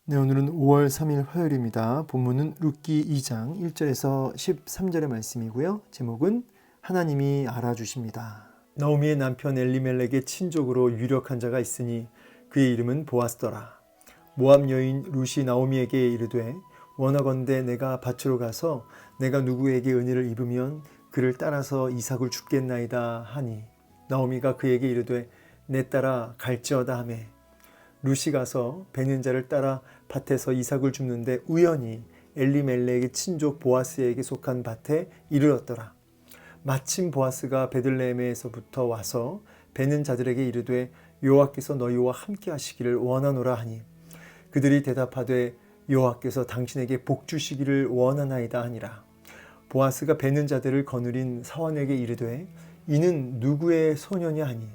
네, 오늘은 5월 3일 화요일입니다. 본문은 룻기 2장 1절에서 13절의 말씀이고요. 제목은 하나님이 알아주십니다. 나오미의 남편 엘리멜렉의 친족으로 유력한 자가 있으니 그의 이름은 보아스더라. 모압 여인 룻이 나오미에게 이르되 원하건대 내가 밭으로 가서 내가 누구에게 은혜를 입으면 그를 따라서 이삭을 줍겠나이다 하니 나오미가 그에게 이르되 내 따라 갈지어다 하매 룻이 가서 베는 자를 따라 밭에서 이삭을 줍는데 우연히 엘리멜렉의 친족 보아스에게 속한 밭에 이르렀더라. 마침 보아스가 베들레헴에서부터 와서 베는 자들에게 이르되 여호와께서 너희와 함께 하시기를 원하노라 하니 그들이 대답하되 여호와께서 당신에게 복 주시기를 원하나이다 하니라. 보아스가 베는 자들을 거느린 사원에게 이르되 이는 누구의 소녀냐 하니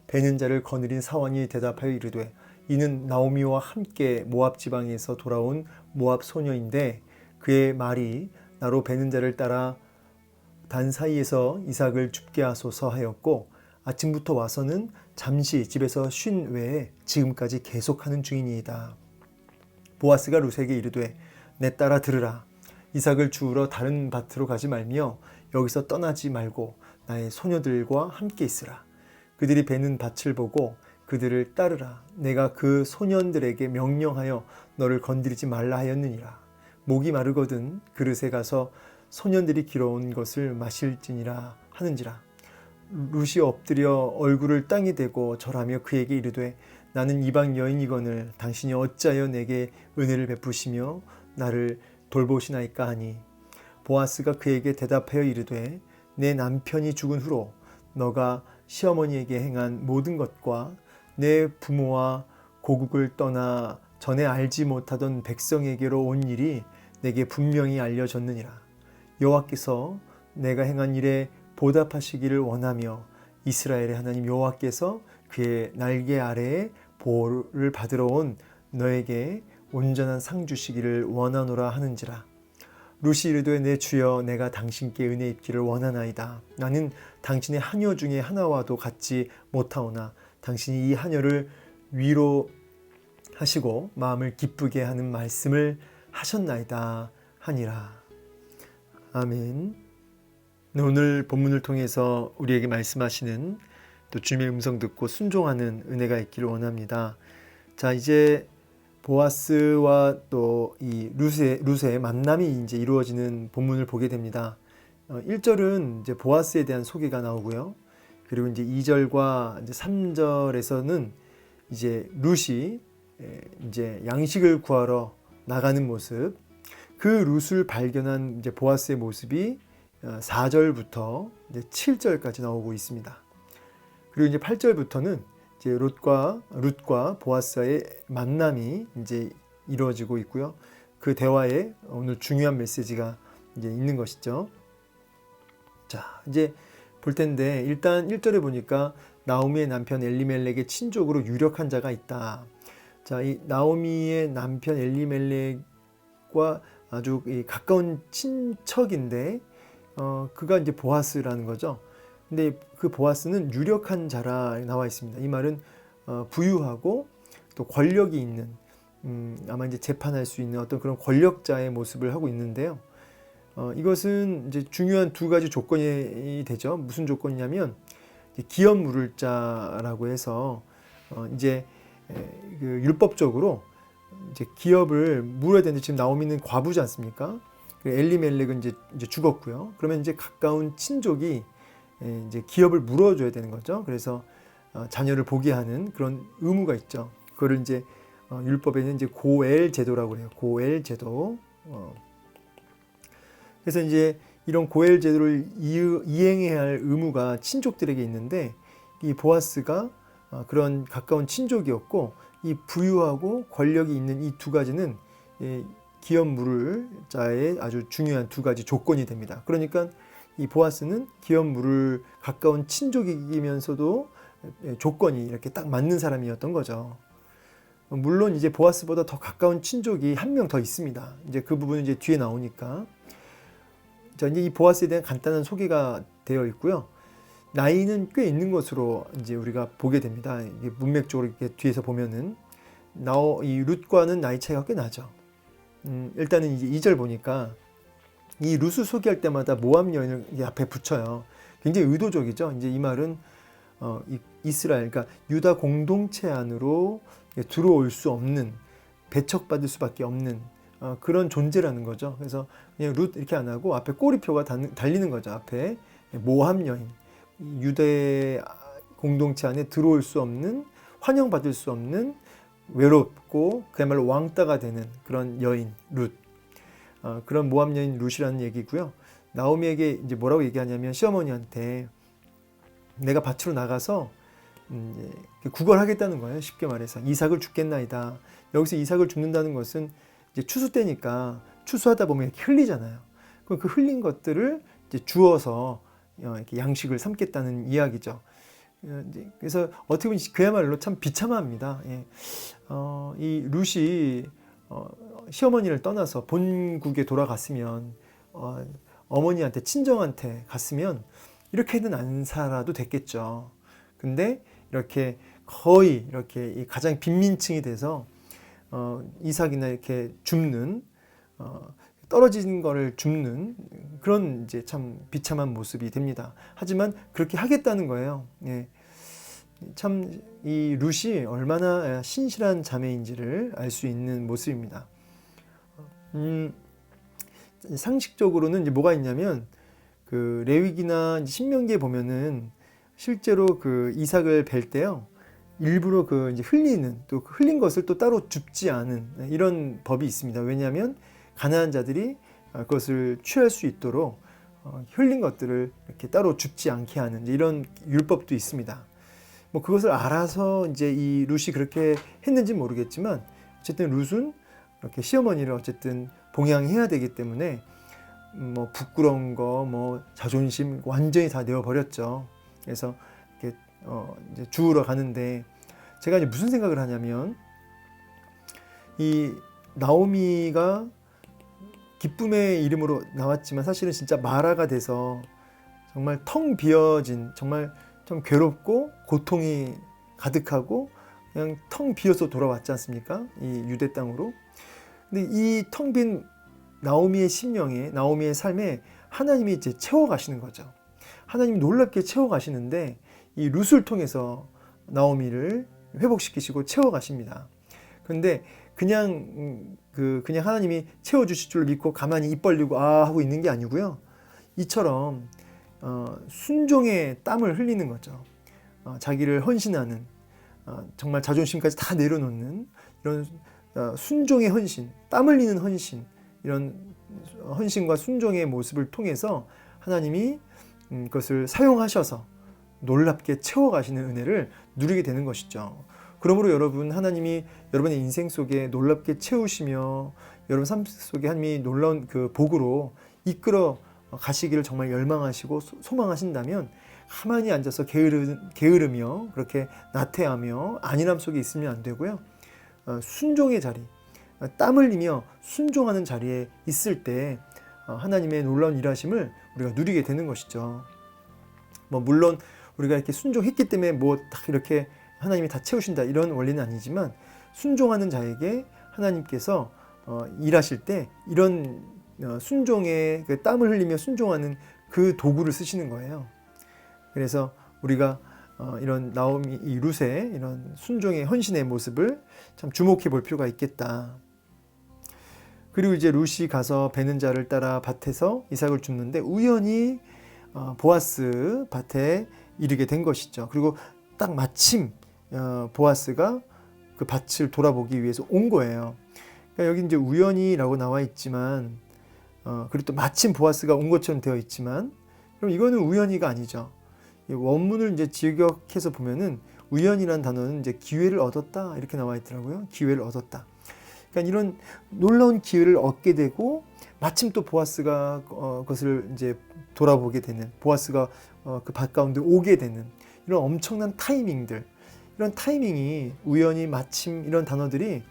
베는 자를 거느린 사원이 대답하여 이르되 이는 나오미와 함께 모압 지방에서 돌아온 모압 소녀인데 그의 말이 나로 베는 자를 따라 단 사이에서 이삭을 줍게 하소서 하였고 아침부터 와서는 잠시 집에서 쉰 외에 지금까지 계속하는 중이니이다. 보아스가 룻에게 이르되 내 따라 들으라. 이삭을 주우러 다른 밭으로 가지 말며 여기서 떠나지 말고 나의 소녀들과 함께 있으라. 그들이 베는 밭을 보고 그들을 따르라. 내가 그 소년들에게 명령하여 너를 건드리지 말라 하였느니라. 목이 마르거든 그릇에 가서 소년들이 길어온 것을 마실지니라 하는지라. 룻이 엎드려 얼굴을 땅에 대고 절하며 그에게 이르되 나는 이방 여인이거늘 당신이 어찌하여 내게 은혜를 베푸시며 나를 돌보시나이까 하니 보아스가 그에게 대답하여 이르되 내 남편이 죽은 후로 너가 시어머니에게 행한 모든 것과 내 부모와 고국을 떠나 전에 알지 못하던 백성에게로 온 일이 내게 분명히 알려졌느니라. 여호와께서 내가 행한 일에 보답하시기를 원하며 이스라엘의 하나님 여호와께서 그의 날개 아래에 보호를 받으러 온 너에게 온전한 상 주시기를 원하노라 하는지라. 룻이 이르되 내 주여 내가 당신께 은혜 입기를 원하나이다. 나는 당신의 하녀 중에 하나와도 같지 못하오나 당신이 이 하녀를 위로하시고 마음을 기쁘게 하는 말씀을 하셨나이다 하니라. 아멘. 오늘 본문을 통해서 우리에게 말씀하시는 또 주님의 음성 듣고 순종하는 은혜가 있기를 원합니다. 자, 이제 보아스와 또 이 룻의 만남이 이제 이루어지는 본문을 보게 됩니다. 1절은 이제 보아스에 대한 소개가 나오고요. 그리고 이제 2절과 이제 3절에서는 이제 룻이 이제 양식을 구하러 나가는 모습, 그 룻을 발견한 이제 보아스의 모습이 4절부터 이제 7절까지 나오고 있습니다. 그리고 이제 8절부터는 이제 룻과 보아스의 만남이 이제 이루어지고 있고요. 그 대화에 오늘 중요한 메시지가 이제 있는 것이죠. 자, 이제 볼 텐데 일단 1절에 보니까 나오미의 남편 엘리멜렉의 친족으로 유력한 자가 있다. 자, 이 나오미의 남편 엘리멜렉과 아주 가까운 친척인데 그가 이제 보아스라는 거죠. 근데 그 보아스는 유력한 자라 나와 있습니다. 이 말은 부유하고 또 권력이 있는 아마 이제 재판할 수 있는 어떤 그런 권력자의 모습을 하고 있는데요. 이것은 이제 중요한 두 가지 조건이 되죠. 무슨 조건이냐면 기업 물을 자라고 해서 이제 그 율법적으로 이제 기업을 물어야 되는데 지금 나오미는 과부지 않습니까? 엘리멜렉은 이제 죽었고요. 그러면 이제 가까운 친족이 이제 기업을 물어줘야 되는 거죠. 그래서 자녀를 보게 하는 그런 의무가 있죠. 그거를 이제 율법에는 이제 고엘 제도라고 해요. 고엘 제도. 그래서 이제 이런 고엘 제도를 이행해야 할 의무가 친족들에게 있는데 이 보아스가 그런 가까운 친족이었고 이 부유하고 권력이 있는 이 두 가지는 기업 물을 자의 아주 중요한 두 가지 조건이 됩니다. 그러니까 이 보아스는 기업 물을 가까운 친족이면서도 조건이 이렇게 딱 맞는 사람이었던 거죠. 물론 이제 보아스보다 더 가까운 친족이 한 명 더 있습니다. 이제 그 부분은 이제 뒤에 나오니까. 자, 이제 이 보아스에 대한 간단한 소개가 되어 있고요. 나이는 꽤 있는 것으로 이제 우리가 보게 됩니다. 이게 문맥적으로 이렇게 뒤에서 보면은 이 룻과는 나이 차이가 꽤 나죠. 일단은 이제 2절 보니까 이 룻을 소개할 때마다 모압 여인을 앞에 붙여요. 굉장히 의도적이죠. 이제 이 말은 이스라엘, 그러니까 유다 공동체 안으로 들어올 수 없는, 배척받을 수밖에 없는 그런 존재라는 거죠. 그래서 그냥 룻 이렇게 안 하고 앞에 꼬리표가 달리는 거죠. 앞에 모압 여인, 유대 공동체 안에 들어올 수 없는, 환영받을 수 없는, 외롭고 그야말로 왕따가 되는 그런 여인 룻, 그런 모압 여인 룻이라는 얘기고요. 나오미에게 이제 뭐라고 얘기하냐면, 시어머니한테 내가 밭으로 나가서 구걸하겠다는 거예요. 쉽게 말해서 이삭을 줍겠나이다. 여기서 이삭을 줍는다는 것은 이제 추수 때니까 추수하다 보면 이렇게 흘리잖아요. 그럼 그 흘린 것들을 이제 주어서 이렇게 양식을 삼겠다는 이야기죠. 그래서 어떻게 보면 그야말로 참 비참합니다. 예. 이 룻이 시어머니를 떠나서 본국에 돌아갔으면, 어머니한테, 친정한테 갔으면 이렇게는 안 살아도 됐겠죠. 근데 이렇게 거의 이렇게 가장 빈민층이 돼서 이삭이나 이렇게 줍는, 떨어진 거를 줍는 그런 이제 참 비참한 모습이 됩니다. 하지만 그렇게 하겠다는 거예요. 예. 참 이 룻이 얼마나 신실한 자매인지를 알 수 있는 모습입니다. 상식적으로는 이제 뭐가 있냐면, 그 레위기나 신명기에 보면은 실제로 그 이삭을 벨 때요, 일부러 그 이제 흘리는, 또 흘린 것을 또 따로 줍지 않은 이런 법이 있습니다. 왜냐하면 가나안 자들이 그것을 취할 수 있도록 흘린 것들을 이렇게 따로 줍지 않게 하는 이런 율법도 있습니다. 뭐 그것을 알아서 이제 이 룻이 그렇게 했는지 모르겠지만, 어쨌든 룻은 이렇게 시어머니를 어쨌든 봉양해야 되기 때문에 뭐 부끄러운 거, 뭐 자존심 완전히 다 내어버렸죠. 그래서 이렇게 이제 주우러 가는데, 제가 이제 무슨 생각을 하냐면, 이 나오미가 기쁨의 이름으로 나왔지만 사실은 진짜 마라가 돼서 정말 텅 비어진, 정말 좀 괴롭고 고통이 가득하고 그냥 텅 비어서 돌아왔지 않습니까? 이 유대 땅으로. 근데 이 텅 빈 나오미의 심령에, 나오미의 삶에 하나님이 이제 채워가시는 거죠. 하나님이 놀랍게 채워가시는데, 이 룻을 통해서 나오미를 회복시키시고 채워가십니다. 그런데 그냥 하나님이 채워주실 줄 믿고 가만히 입 벌리고 하고 있는 게 아니고요. 이처럼 순종의 땀을 흘리는 거죠. 자기를 헌신하는, 정말 자존심까지 다 내려놓는 이런 순종의 헌신, 땀 흘리는 헌신, 이런 헌신과 순종의 모습을 통해서 하나님이 그것을 사용하셔서 놀랍게 채워가시는 은혜를 누리게 되는 것이죠. 그러므로 여러분, 하나님이 여러분의 인생 속에 놀랍게 채우시며 여러분 삶 속에 하나님이 놀라운 그 복으로 이끌어 가시기를 정말 열망하시고 소망하신다면, 가만히 앉아서 게으르며 그렇게 나태하며 안일함 속에 있으면 안 되고요. 순종의 자리, 땀 흘리며 순종하는 자리에 있을 때 하나님의 놀라운 일하심을 우리가 누리게 되는 것이죠. 뭐 물론 우리가 이렇게 순종했기 때문에 뭐 딱 이렇게 하나님이 다 채우신다 이런 원리는 아니지만, 순종하는 자에게 하나님께서 일하실 때 이런 순종의 그 땀을 흘리며 순종하는 그 도구를 쓰시는 거예요. 그래서 우리가 이런 나오미, 이 룻의 이런 순종의 헌신의 모습을 참 주목해 볼 필요가 있겠다. 그리고 이제 룻이 가서 베는 자를 따라 밭에서 이삭을 줍는데, 우연히 보아스 밭에 이르게 된 것이죠. 그리고 딱 마침 보아스가 그 밭을 돌아보기 위해서 온 거예요. 그러니까 여기 이제 우연히라고 나와 있지만, 그리고 또 마침 보아스가 온 것처럼 되어 있지만, 그럼 이거는 우연히가 아니죠. 원문을 이제 직역해서 보면은 우연이라는 단어는 이제 기회를 얻었다 이렇게 나와 있더라고요. 기회를 얻었다. 그러니까 이런 놀라운 기회를 얻게 되고, 마침 또 보아스가 그것을 이제 돌아보게 되는, 보아스가 그 밭 가운데 오게 되는 이런 엄청난 타이밍들, 이런 타이밍이 우연히, 마침, 이런 단어들이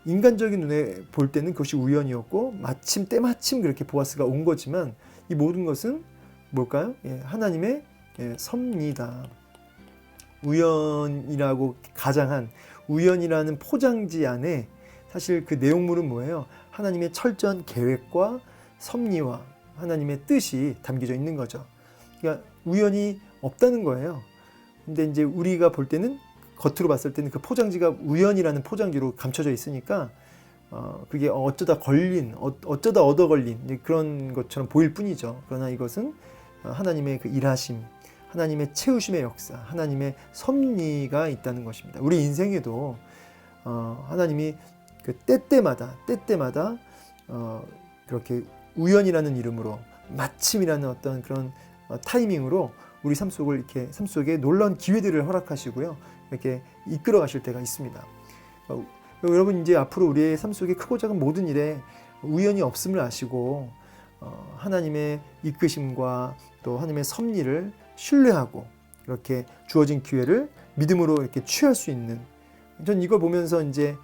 인간적인 눈에 볼 때는 그것이 우연이었고, 마침 때마침 그렇게 보아스가 온 거지만, 이 모든 것은 뭘까요? 하나님의 섭리다. 우연이라고 가장한 우연이라는 포장지 안에 사실 그 내용물은 뭐예요? 하나님의 철저한 계획과 섭리와 하나님의 뜻이 담겨져 있는 거죠. 그러니까 우연이 없다는 거예요. 근데 이제 우리가 볼 때는 겉으로 봤을 때는 그 포장지가 우연이라는 포장지로 감춰져 있으니까 그게 어쩌다 얻어 걸린 그런 것처럼 보일 뿐이죠. 그러나 이것은 하나님의 그 일하심, 하나님의 채우심의 역사, 하나님의 섭리가 있다는 것입니다. 우리 인생에도 하나님이 그 때때마다 그렇게 우연이라는 이름으로 마침이라는 어떤 그런 타이밍으로 우리 삶 속에 놀라운 기회들을 허락하시고요. 이렇게 이끌어 가실 때가 있습니다. 여러분 이제 앞으로 우리의 삶 속에 크고 작은 모든 일에 우연이 없음을 아시고 하나님의 이끄심과 또 하나님의 섭리를 신뢰하고 이렇게 주어진 기회를 믿음으로 이렇게 취할 수 있는, 전 이걸 보면서 이제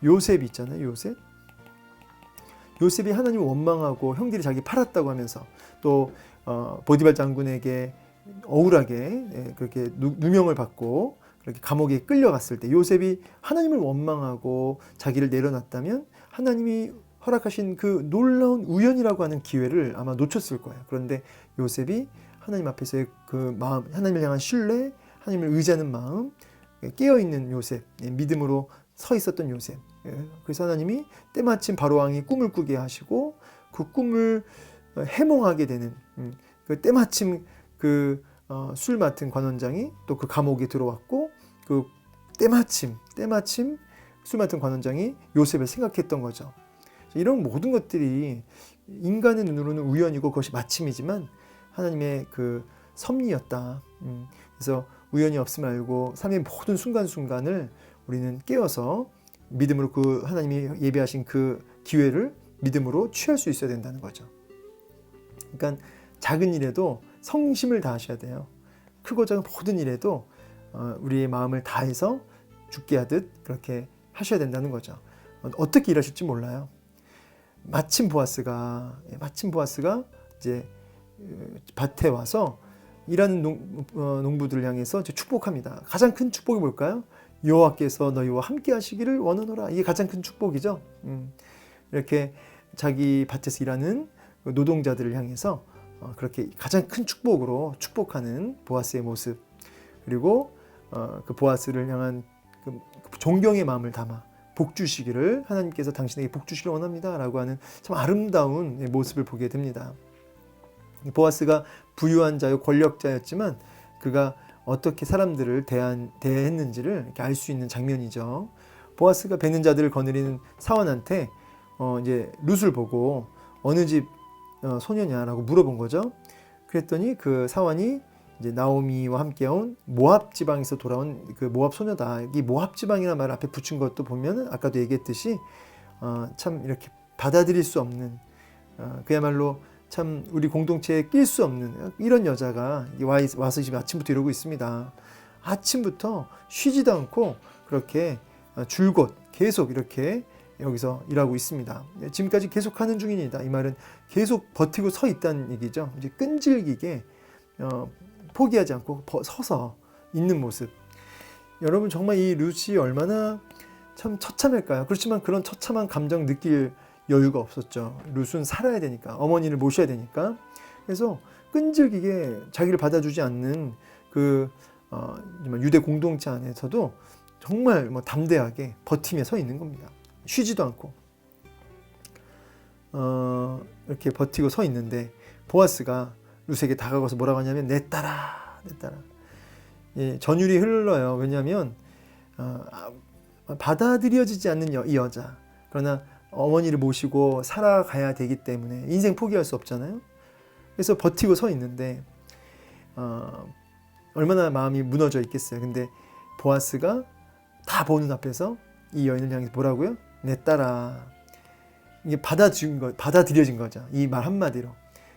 요셉 있잖아요. 요셉이 하나님을 원망하고 형들이 자기 팔았다고 하면서 또 보디발 장군에게 억울하게 그렇게 누명을 받고 그렇게 감옥에 끌려갔을 때 요셉이 하나님을 원망하고 자기를 내려놨다면 하나님이 허락하신 그 놀라운 우연이라고 하는 기회를 아마 놓쳤을 거예요. 그런데 요셉이 하나님 앞에서의 그 마음, 하나님을 향한 신뢰, 하나님을 의지하는 마음, 깨어있는 요셉, 믿음으로 서 있었던 요셉. 그래서 하나님이 때마침 바로왕이 꿈을 꾸게 하시고 그 꿈을 해몽하게 되는, 그 때마침 그 술 맡은 관원장이 또 그 감옥에 들어왔고 그 때마침 술 맡은 관원장이 요셉을 생각했던 거죠. 이런 모든 것들이 인간의 눈으로는 우연이고 그것이 마침이지만 하나님의 그 섭리였다. 그래서 우연이 없음 알고 삶의 모든 순간순간을 우리는 깨어서 믿음으로 그 하나님이 예비하신 그 기회를 믿음으로 취할 수 있어야 된다는 거죠. 그러니까 작은 일에도 성심을 다하셔야 돼요. 크고 작은 모든 일에도 우리의 마음을 다해서 죽게 하듯 그렇게 하셔야 된다는 거죠. 어떻게 일하실지 몰라요. 마침 보아스가 이제 밭에 와서 일하는 농부들을 향해서 축복합니다. 가장 큰 축복이 뭘까요? 여호와께서 너희와 함께 하시기를 원하노라. 이게 가장 큰 축복이죠. 이렇게 자기 밭에서 일하는 노동자들을 향해서 그렇게 가장 큰 축복으로 축복하는 보아스의 모습, 그리고 그 보아스를 향한 그 존경의 마음을 담아 복 주시기를, 하나님께서 당신에게 복 주시기를 원합니다 라고 하는 참 아름다운 모습을 보게 됩니다. 보아스가 부유한 자요 권력자였지만 그가 어떻게 사람들을 대했는지를 이렇게 알 수 있는 장면이죠. 보아스가 뵈는 자들을 거느리는 사원한테 이제 룻을 보고 어느 집 소녀냐라고 물어본 거죠. 그랬더니 그 사원이 이제 나오미와 함께 온 모압 지방에서 돌아온 그 모압 소녀다. 이 모압 지방이라는 말을 앞에 붙인 것도 보면은 아까도 얘기했듯이 참 이렇게 받아들일 수 없는, 그야말로 참 우리 공동체에 낄 수 없는 이런 여자가 와서 지금 아침부터 이러고 있습니다. 아침부터 쉬지도 않고 그렇게 줄곧 계속 이렇게 여기서 일하고 있습니다. 지금까지 계속 하는 중입니다. 이 말은 계속 버티고 서 있다는 얘기죠. 이제 끈질기게 포기하지 않고 서서 있는 모습. 여러분 정말 이 룻이 얼마나 참 처참할까요? 그렇지만 그런 처참한 감정 느낄 여유가 없었죠. 룻은 살아야 되니까, 어머니를 모셔야 되니까. 그래서 끈질기게 자기를 받아주지 않는 그 유대 공동체 안에서도 정말 담대하게 버티며 서 있는 겁니다. 쉬지도 않고 이렇게 버티고 서 있는데 보아스가 룻에게 다가가서 뭐라고 하냐면 내 딸아. 예, 전율이 흘러요. 왜냐하면 받아들여지지 않는 이 여자, 그러나 어머니를 모시고 살아가야 되기 때문에 인생 포기할 수 없잖아요. 그래서 버티고 서 있는데 얼마나 마음이 무너져 있겠어요. 근데 보아스가 다 보는 앞에서 이 여인을 향해서 뭐라고요? 내 딸아. 이게 받아들여진 거죠. 이 말 한마디로.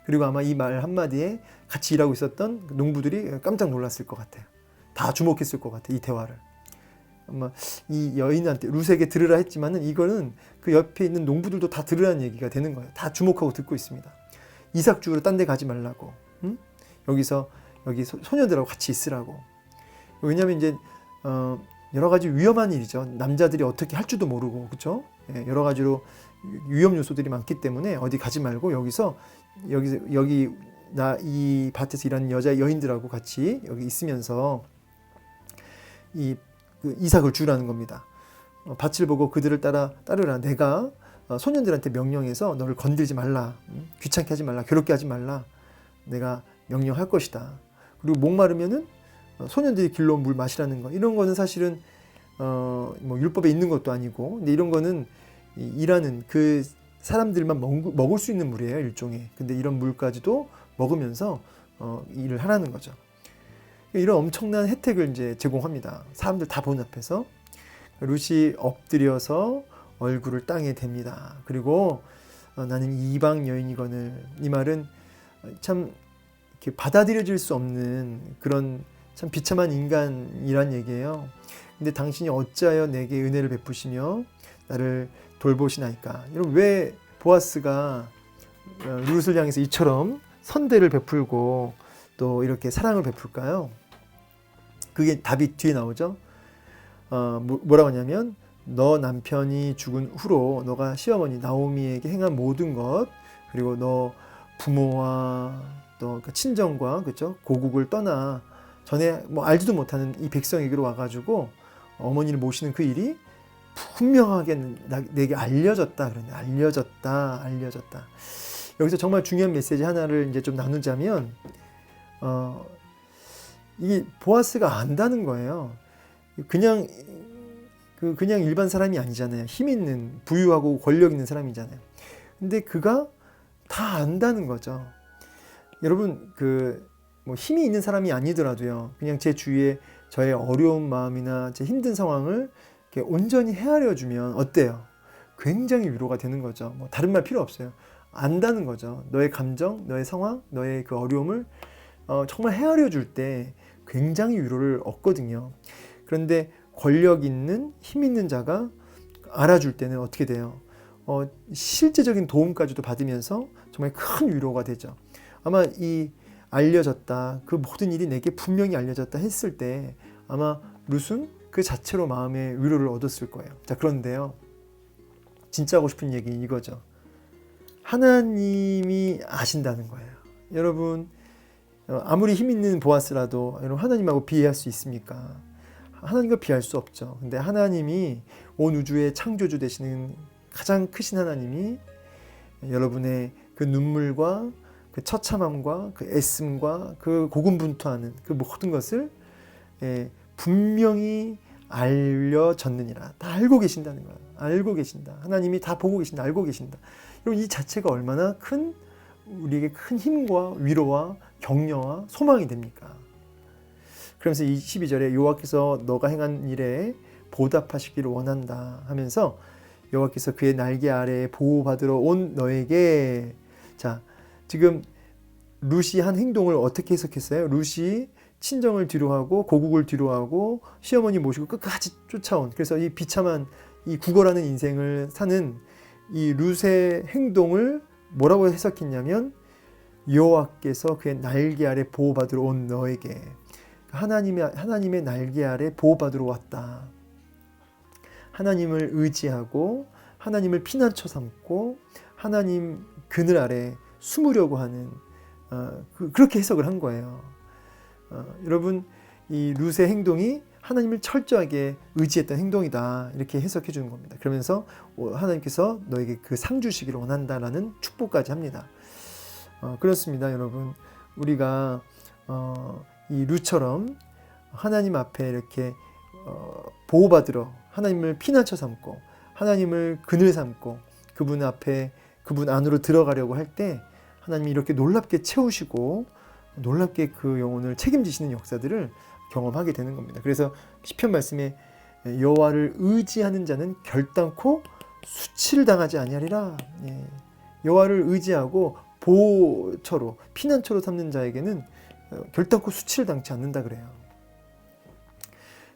그리고 아마 이 말 한마디에 같이 일하고 있었던 농부들이 깜짝 놀랐을 것 같아요. 다 주목했을 것 같아요. 이 대화를. 아마 이 여인한테 룻에게 들으라 했지만은 이거는 그 옆에 있는 농부들도 다 들으라는 얘기가 되는 거예요. 다 주목하고 듣고 있습니다. 이삭 주우러 딴 데 가지 말라고. 응? 여기 소녀들하고 같이 있으라고. 왜냐하면 이제 여러 가지 위험한 일이죠. 남자들이 어떻게 할 줄도 모르고, 그렇죠? 예, 여러 가지로 위험 요소들이 많기 때문에 어디 가지 말고 여기 나 이 밭에서 일하는 여자 여인들하고 같이 여기 있으면서 그 이삭을 주라는 겁니다. 밭을 보고 그들을 따르라. 내가 소년들한테 명령해서 너를 건들지 말라, 귀찮게 하지 말라, 괴롭게 하지 말라. 내가 명령할 것이다. 그리고 목마르면은 소년들이 길로 물 마시라는 거. 이런 거는 사실은 뭐 율법에 있는 것도 아니고, 근데 이런 거는 일하는 그 사람들만 먹을 수 있는 물이에요, 일종의. 근데 이런 물까지도 먹으면서 일을 하라는 거죠. 이런 엄청난 혜택을 이제 제공합니다. 사람들 다 보는 앞에서. 룻이 엎드려서 얼굴을 땅에 댑니다. 그리고 나는 이방 여인이거늘. 이 말은 참 이렇게 받아들여질 수 없는 그런 참 비참한 인간이란 얘기예요. 근데 당신이 어찌하여 내게 은혜를 베푸시며 나를 돌보시나이까. 여러분, 왜 보아스가 룻을 향해서 이처럼 선대를 베풀고 또 이렇게 사랑을 베풀까요? 그게 답이 뒤에 나오죠. 뭐라고 하냐면, 너 남편이 죽은 후로 너가 시어머니 나오미에게 행한 모든 것, 그리고 너 부모와 또 친정과, 그렇죠? 고국을 떠나 전에 뭐 알지도 못하는 이 백성에게로 와가지고 어머니를 모시는 그 일이 분명하게 내게 알려졌다. 그러네. 알려졌다. 여기서 정말 중요한 메시지 하나를 이제 좀 나누자면, 이게 보아스가 안다는 거예요. 그냥 일반 사람이 아니잖아요. 힘 있는, 부유하고 권력 있는 사람이잖아요. 근데 그가 다 안다는 거죠. 여러분, 뭐 힘이 있는 사람이 아니더라도요, 그냥 제 주위에 저의 어려운 마음이나 제 힘든 상황을 이렇게 온전히 헤아려 주면 어때요? 굉장히 위로가 되는 거죠. 뭐 다른 말 필요 없어요. 안다는 거죠. 너의 감정, 너의 상황, 너의 그 어려움을 정말 헤아려 줄 때 굉장히 위로를 얻거든요. 그런데 권력 있는, 힘 있는 자가 알아줄 때는 어떻게 돼요? 실제적인 도움까지도 받으면서 정말 큰 위로가 되죠. 아마 이 알려졌다, 그 모든 일이 내게 분명히 알려졌다 했을 때 아마 룻은 그 자체로 마음의 위로를 얻었을 거예요. 자, 그런데요, 진짜 하고 싶은 얘기는 이거죠. 하나님이 아신다는 거예요. 여러분, 아무리 힘 있는 보아스라도 여러분, 하나님하고 비교할 수 있습니까? 하나님과 비할 수 없죠. 근데 하나님이 온 우주의 창조주 되시는 가장 크신 하나님이 여러분의 그 눈물과 그 처참함과 그 애씀과 그 고군분투하는 그 모든 것을 분명히 알려졌느니라. 다 알고 계신다는 거예요. 알고 계신다. 하나님이 다 보고 계신다. 알고 계신다. 여러분, 이 자체가 얼마나 우리에게 큰 힘과 위로와 격려와 소망이 됩니까? 그러면서 이 12절에 여호와께서 너가 행한 일에 보답하시기를 원한다 하면서 여호와께서 그의 날개 아래에 보호받으러 온 너에게, 자, 지금 룻이 한 행동을 어떻게 해석했어요? 룻이 친정을 뒤로하고 고국을 뒤로하고 시어머니 모시고 끝까지 쫓아온, 그래서 이 비참한 이 구걸하는 인생을 사는 이 룻의 행동을 뭐라고 해석했냐면, 여호와께서 그의 날개 아래 보호받으러 온 너에게, 하나님의 날개 아래 보호받으러 왔다. 하나님을 의지하고 하나님을 피난처 삼고 하나님 그늘 아래 숨으려고 하는, 그렇게 해석을 한 거예요. 여러분, 이 룻의 행동이 하나님을 철저하게 의지했던 행동이다, 이렇게 해석해 주는 겁니다. 그러면서 하나님께서 너에게 그 상 주시기를 원한다라는 축복까지 합니다. 그렇습니다, 여러분. 우리가 이 룻처럼 하나님 앞에 이렇게 보호받으러 하나님을 피난처 삼고 하나님을 그늘 삼고 그분 앞에, 그분 안으로 들어가려고 할 때 하나님이 이렇게 놀랍게 채우시고 놀랍게 그 영혼을 책임지시는 역사들을 경험하게 되는 겁니다. 그래서 시편 말씀에 여호와를 의지하는 자는 결단코 수치를 당하지 아니하리라. 여호와를 의지하고 보호처로, 피난처로 삼는 자에게는 결단코 수치를 당치 않는다 그래요.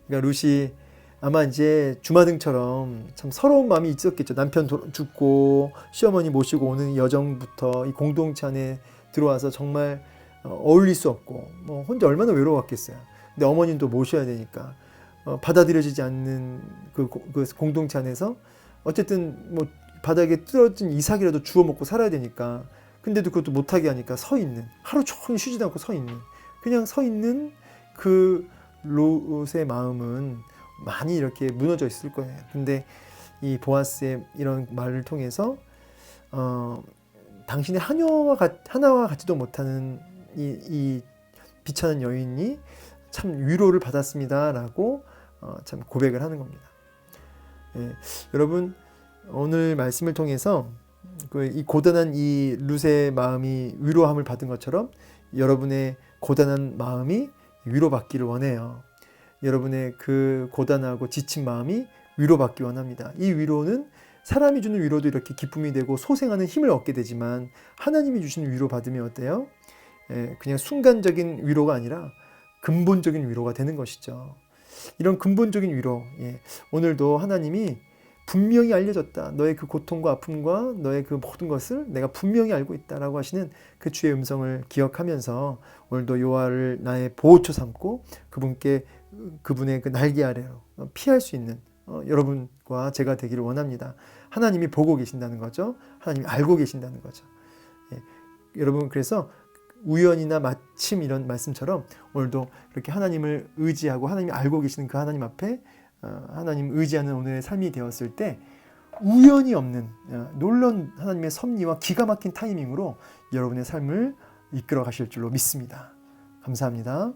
그러니까 룻이 아마 이제 주마등처럼 참 서러운 마음이 있었겠죠. 남편 죽고 시어머니 모시고 오는 여정부터 이 공동체 안에 들어와서 정말 어울릴 수 없고 뭐 혼자 얼마나 외로웠겠어요. 근데 어머님도 모셔야 되니까 받아들여지지 않는 그 공동체 안에서 어쨌든 뭐 바닥에 떨어진 이삭이라도 주워 먹고 살아야 되니까 근데도 그것도 못하게 하니까 서 있는 하루 종일 쉬지도 않고 서 있는 그냥 서 있는 그 롯의 마음은 많이 이렇게 무너져 있을 거예요. 근데 이 보아스의 이런 말을 통해서 당신의 하나와 같지도 못하는 이 비천한 여인이 참 위로를 받았습니다라고 참 고백을 하는 겁니다. 예, 여러분 오늘 말씀을 통해서 이 고단한 이 룻의 마음이 위로함을 받은 것처럼 여러분의 고단한 마음이 위로받기를 원해요. 여러분의 그 고단하고 지친 마음이 위로받기 원합니다. 이 위로는 사람이 주는 위로도 이렇게 기쁨이 되고 소생하는 힘을 얻게 되지만 하나님이 주시는 위로 받으면 어때요? 그냥 순간적인 위로가 아니라 근본적인 위로가 되는 것이죠. 이런 근본적인 위로, 오늘도 하나님이 분명히 알려줬다. 너의 그 고통과 아픔과 너의 그 모든 것을 내가 분명히 알고 있다라고 하시는 그 주의 음성을 기억하면서 오늘도 여호와를 나의 보호처 삼고 그분의 그 날개 아래로 피할 수 있는 여러분과 제가 되기를 원합니다. 하나님이 보고 계신다는 거죠. 하나님이 알고 계신다는 거죠. 여러분 그래서 우연이나 마침 이런 말씀처럼 오늘도 이렇게 하나님을 의지하고 하나님이 알고 계시는 그 하나님 앞에 하나님 의지하는 오늘의 삶이 되었을 때 우연이 없는 놀라운 하나님의 섭리와 기가 막힌 타이밍으로 여러분의 삶을 이끌어 가실 줄로 믿습니다. 감사합니다.